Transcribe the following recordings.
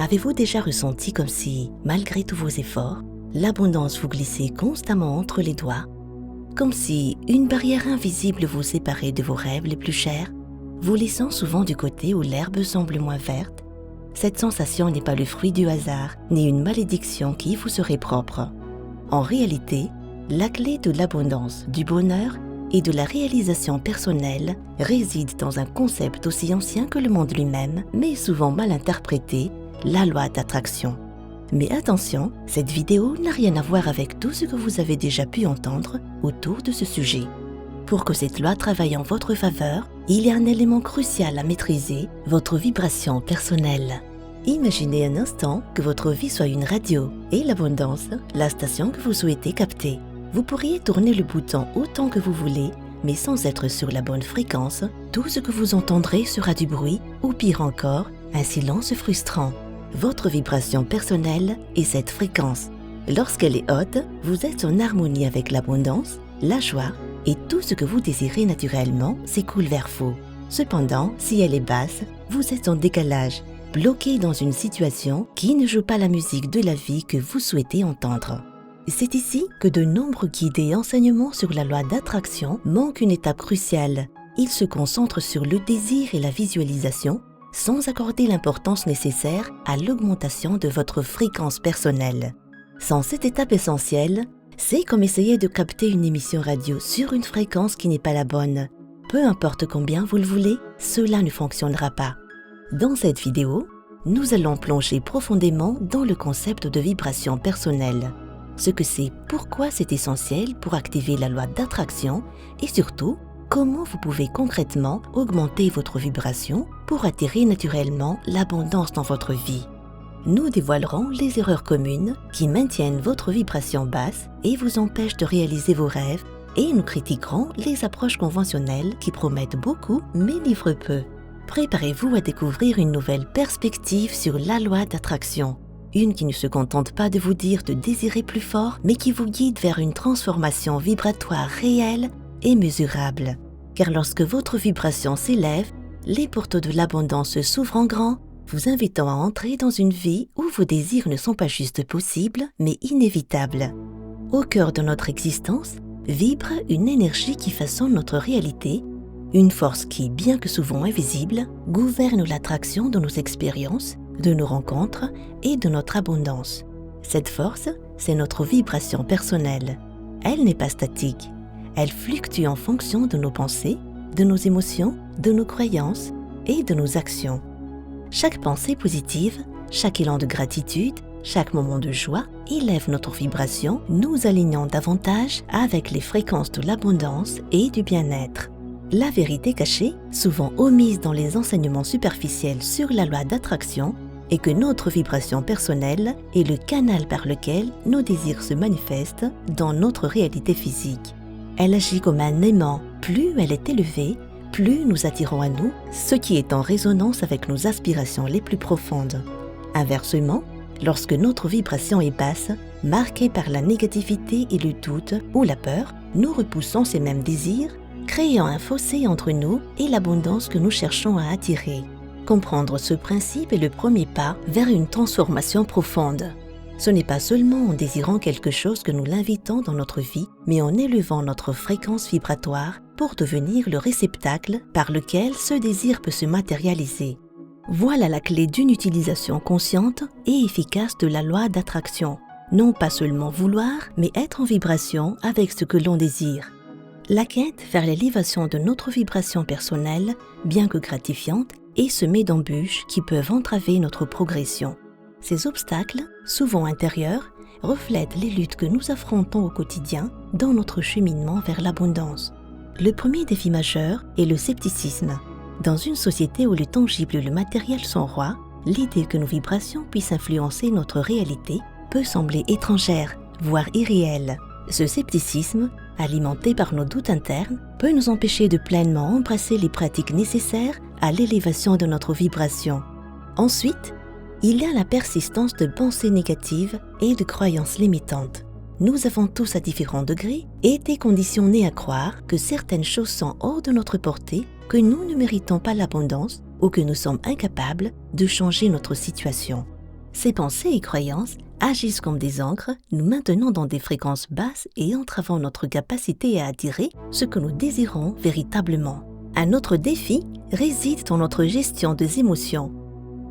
Avez-vous déjà ressenti comme si, malgré tous vos efforts, l'abondance vous glissait constamment entre les doigts? Comme si une barrière invisible vous séparait de vos rêves les plus chers, vous laissant souvent du côté où l'herbe semble moins verte? Cette sensation n'est pas le fruit du hasard, ni une malédiction qui vous serait propre. En réalité, la clé de l'abondance, du bonheur et de la réalisation personnelle réside dans un concept aussi ancien que le monde lui-même, mais souvent mal interprété, la loi d'attraction. Mais attention, cette vidéo n'a rien à voir avec tout ce que vous avez déjà pu entendre autour de ce sujet. Pour que cette loi travaille en votre faveur, il y a un élément crucial à maîtriser, votre vibration personnelle. Imaginez un instant que votre vie soit une radio et l'abondance, la station que vous souhaitez capter. Vous pourriez tourner le bouton autant que vous voulez, mais sans être sur la bonne fréquence, tout ce que vous entendrez sera du bruit ou pire encore, un silence frustrant. Votre vibration personnelle est cette fréquence. Lorsqu'elle est haute, vous êtes en harmonie avec l'abondance, la joie et tout ce que vous désirez naturellement s'écoule vers vous. Cependant, si elle est basse, vous êtes en décalage, bloqué dans une situation qui ne joue pas la musique de la vie que vous souhaitez entendre. C'est ici que de nombreux guides et enseignements sur la loi d'attraction manquent une étape cruciale. Ils se concentrent sur le désir et la visualisation, sans accorder l'importance nécessaire à l'augmentation de votre fréquence personnelle. Sans cette étape essentielle, c'est comme essayer de capter une émission radio sur une fréquence qui n'est pas la bonne. Peu importe combien vous le voulez, cela ne fonctionnera pas. Dans cette vidéo, nous allons plonger profondément dans le concept de vibration personnelle, ce que c'est, pourquoi c'est essentiel pour activer la loi d'attraction et surtout, comment vous pouvez concrètement augmenter votre vibration pour attirer naturellement l'abondance dans votre vie. Nous dévoilerons les erreurs communes qui maintiennent votre vibration basse et vous empêchent de réaliser vos rêves et nous critiquerons les approches conventionnelles qui promettent beaucoup mais livrent peu. Préparez-vous à découvrir une nouvelle perspective sur la loi d'attraction. Une qui ne se contente pas de vous dire de désirer plus fort, mais qui vous guide vers une transformation vibratoire réelle et mesurable. Car lorsque votre vibration s'élève, les portes de l'abondance s'ouvrent en grand, vous invitant à entrer dans une vie où vos désirs ne sont pas juste possibles, mais inévitables. Au cœur de notre existence, vibre une énergie qui façonne notre réalité, une force qui, bien que souvent invisible, gouverne l'attraction de nos expériences, de nos rencontres et de notre abondance. Cette force, c'est notre vibration personnelle. Elle n'est pas statique. Elle fluctue en fonction de nos pensées, de nos émotions, de nos croyances et de nos actions. Chaque pensée positive, chaque élan de gratitude, chaque moment de joie élève notre vibration, nous alignant davantage avec les fréquences de l'abondance et du bien-être. La vérité cachée, souvent omise dans les enseignements superficiels sur la loi d'attraction, est que notre vibration personnelle est le canal par lequel nos désirs se manifestent dans notre réalité physique. Elle agit comme un aimant. Plus elle est élevée, plus nous attirons à nous ce qui est en résonance avec nos aspirations les plus profondes. Inversement, lorsque notre vibration est basse, marquée par la négativité et le doute ou la peur, nous repoussons ces mêmes désirs, créant un fossé entre nous et l'abondance que nous cherchons à attirer. Comprendre ce principe est le premier pas vers une transformation profonde. Ce n'est pas seulement en désirant quelque chose que nous l'invitons dans notre vie, mais en élevant notre fréquence vibratoire pour devenir le réceptacle par lequel ce désir peut se matérialiser. Voilà la clé d'une utilisation consciente et efficace de la loi d'attraction. Non pas seulement vouloir, mais être en vibration avec ce que l'on désire. La quête vers l'élévation de notre vibration personnelle, bien que gratifiante, est semée d'embûches qui peuvent entraver notre progression. Ces obstacles, souvent intérieurs, reflètent les luttes que nous affrontons au quotidien dans notre cheminement vers l'abondance. Le premier défi majeur est le scepticisme. Dans une société où le tangible et le matériel sont rois, l'idée que nos vibrations puissent influencer notre réalité peut sembler étrangère, voire irréelle. Ce scepticisme, alimenté par nos doutes internes, peut nous empêcher de pleinement embrasser les pratiques nécessaires à l'élévation de notre vibration. Ensuite, il y a la persistance de pensées négatives et de croyances limitantes. Nous avons tous à différents degrés été conditionnés à croire que certaines choses sont hors de notre portée, que nous ne méritons pas l'abondance ou que nous sommes incapables de changer notre situation. Ces pensées et croyances agissent comme des ancres, nous maintenant dans des fréquences basses et entravant notre capacité à attirer ce que nous désirons véritablement. Un autre défi réside dans notre gestion des émotions.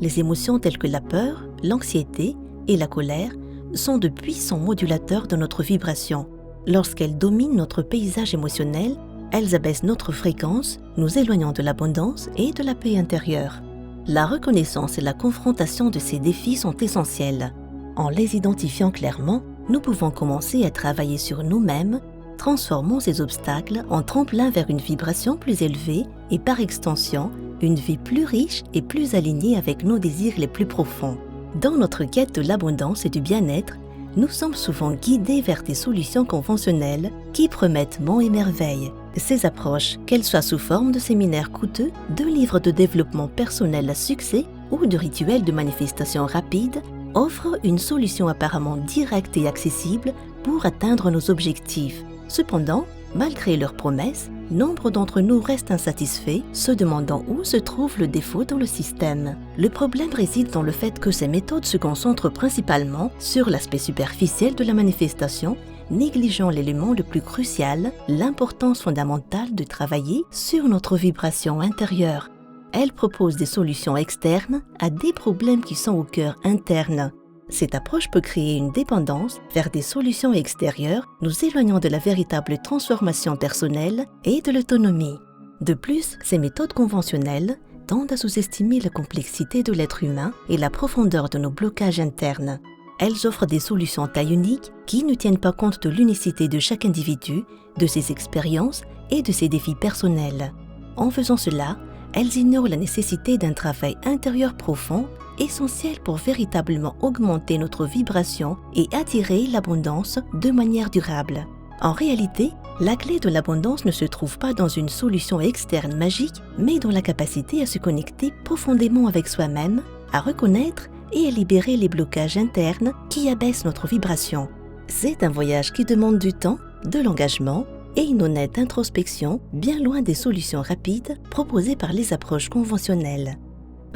Les émotions telles que la peur, l'anxiété et la colère sont de puissants modulateurs de notre vibration. Lorsqu'elles dominent notre paysage émotionnel, elles abaissent notre fréquence, nous éloignant de l'abondance et de la paix intérieure. La reconnaissance et la confrontation de ces défis sont essentielles. En les identifiant clairement, nous pouvons commencer à travailler sur nous-mêmes. Transformons ces obstacles en tremplin vers une vibration plus élevée et par extension, une vie plus riche et plus alignée avec nos désirs les plus profonds. Dans notre quête de l'abondance et du bien-être, nous sommes souvent guidés vers des solutions conventionnelles qui promettent monts et merveilles. Ces approches, qu'elles soient sous forme de séminaires coûteux, de livres de développement personnel à succès ou de rituels de manifestation rapide, offrent une solution apparemment directe et accessible pour atteindre nos objectifs. Cependant, malgré leurs promesses, nombre d'entre nous restent insatisfaits, se demandant où se trouve le défaut dans le système. Le problème réside dans le fait que ces méthodes se concentrent principalement sur l'aspect superficiel de la manifestation, négligeant l'élément le plus crucial, l'importance fondamentale de travailler sur notre vibration intérieure. Elles proposent des solutions externes à des problèmes qui sont au cœur interne. Cette approche peut créer une dépendance vers des solutions extérieures, nous éloignant de la véritable transformation personnelle et de l'autonomie. De plus, ces méthodes conventionnelles tendent à sous-estimer la complexité de l'être humain et la profondeur de nos blocages internes. Elles offrent des solutions taille unique qui ne tiennent pas compte de l'unicité de chaque individu, de ses expériences et de ses défis personnels. En faisant cela, elles ignorent la nécessité d'un travail intérieur profond, essentiel pour véritablement augmenter notre vibration et attirer l'abondance de manière durable. En réalité, la clé de l'abondance ne se trouve pas dans une solution externe magique, mais dans la capacité à se connecter profondément avec soi-même, à reconnaître et à libérer les blocages internes qui abaissent notre vibration. C'est un voyage qui demande du temps, de l'engagement et une honnête introspection, bien loin des solutions rapides proposées par les approches conventionnelles.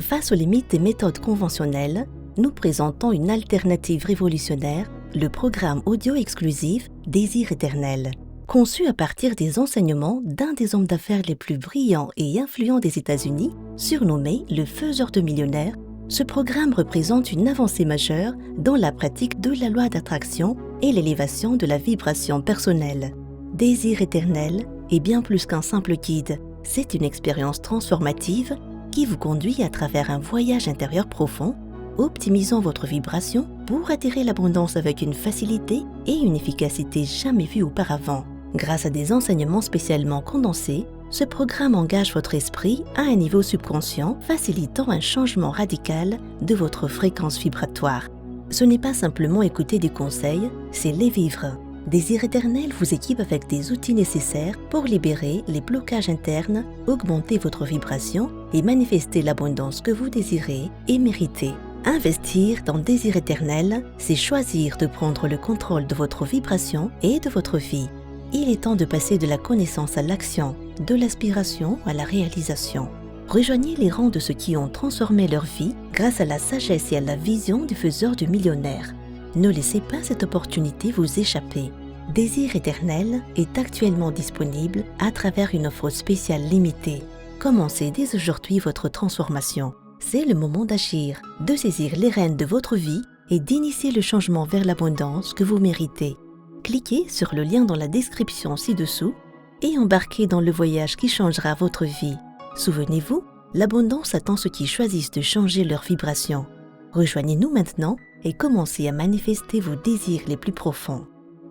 Face aux limites des méthodes conventionnelles, nous présentons une alternative révolutionnaire, le programme audio exclusif Désir éternel. Conçu à partir des enseignements d'un des hommes d'affaires les plus brillants et influents des États-Unis, surnommé le faiseur de millionnaires, ce programme représente une avancée majeure dans la pratique de la loi d'attraction et l'élévation de la vibration personnelle. Désir éternel est bien plus qu'un simple guide, c'est une expérience transformative qui vous conduit à travers un voyage intérieur profond, optimisant votre vibration pour attirer l'abondance avec une facilité et une efficacité jamais vues auparavant. Grâce à des enseignements spécialement condensés, ce programme engage votre esprit à un niveau subconscient, facilitant un changement radical de votre fréquence vibratoire. Ce n'est pas simplement écouter des conseils, c'est les vivre. Désir éternel vous équipe avec des outils nécessaires pour libérer les blocages internes, augmenter votre vibration et manifester l'abondance que vous désirez et méritez. Investir dans Désir éternel, c'est choisir de prendre le contrôle de votre vibration et de votre vie. Il est temps de passer de la connaissance à l'action, de l'aspiration à la réalisation. Rejoignez les rangs de ceux qui ont transformé leur vie grâce à la sagesse et à la vision du faiseur de millionnaires. Ne laissez pas cette opportunité vous échapper. Désir éternel est actuellement disponible à travers une offre spéciale limitée. Commencez dès aujourd'hui votre transformation. C'est le moment d'agir, de saisir les rênes de votre vie et d'initier le changement vers l'abondance que vous méritez. Cliquez sur le lien dans la description ci-dessous et embarquez dans le voyage qui changera votre vie. Souvenez-vous, l'abondance attend ceux qui choisissent de changer leur vibration. Rejoignez-nous maintenant et commencez à manifester vos désirs les plus profonds.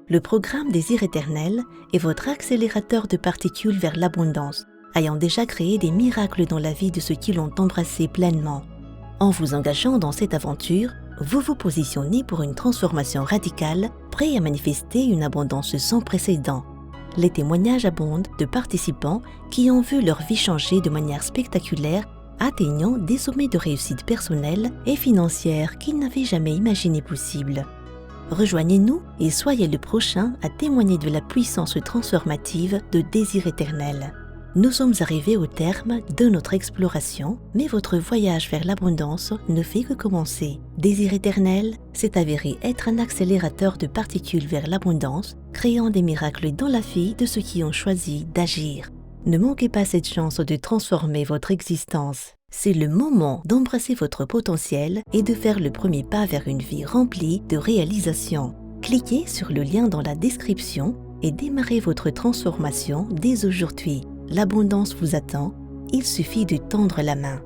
Le programme Désir éternel est votre accélérateur de particules vers l'abondance, ayant déjà créé des miracles dans la vie de ceux qui l'ont embrassé pleinement. En vous engageant dans cette aventure, vous vous positionnez pour une transformation radicale, prêt à manifester une abondance sans précédent. Les témoignages abondent de participants qui ont vu leur vie changer de manière spectaculaire, atteignant des sommets de réussite personnelle et financière qu'ils n'avaient jamais imaginé possibles. Rejoignez-nous et soyez le prochain à témoigner de la puissance transformative de Désir éternel. Nous sommes arrivés au terme de notre exploration, mais votre voyage vers l'abondance ne fait que commencer. Désir éternel s'est avéré être un accélérateur de particules vers l'abondance, créant des miracles dans la vie de ceux qui ont choisi d'agir. Ne manquez pas cette chance de transformer votre existence. C'est le moment d'embrasser votre potentiel et de faire le premier pas vers une vie remplie de réalisations. Cliquez sur le lien dans la description et démarrez votre transformation dès aujourd'hui. L'abondance vous attend, il suffit de tendre la main.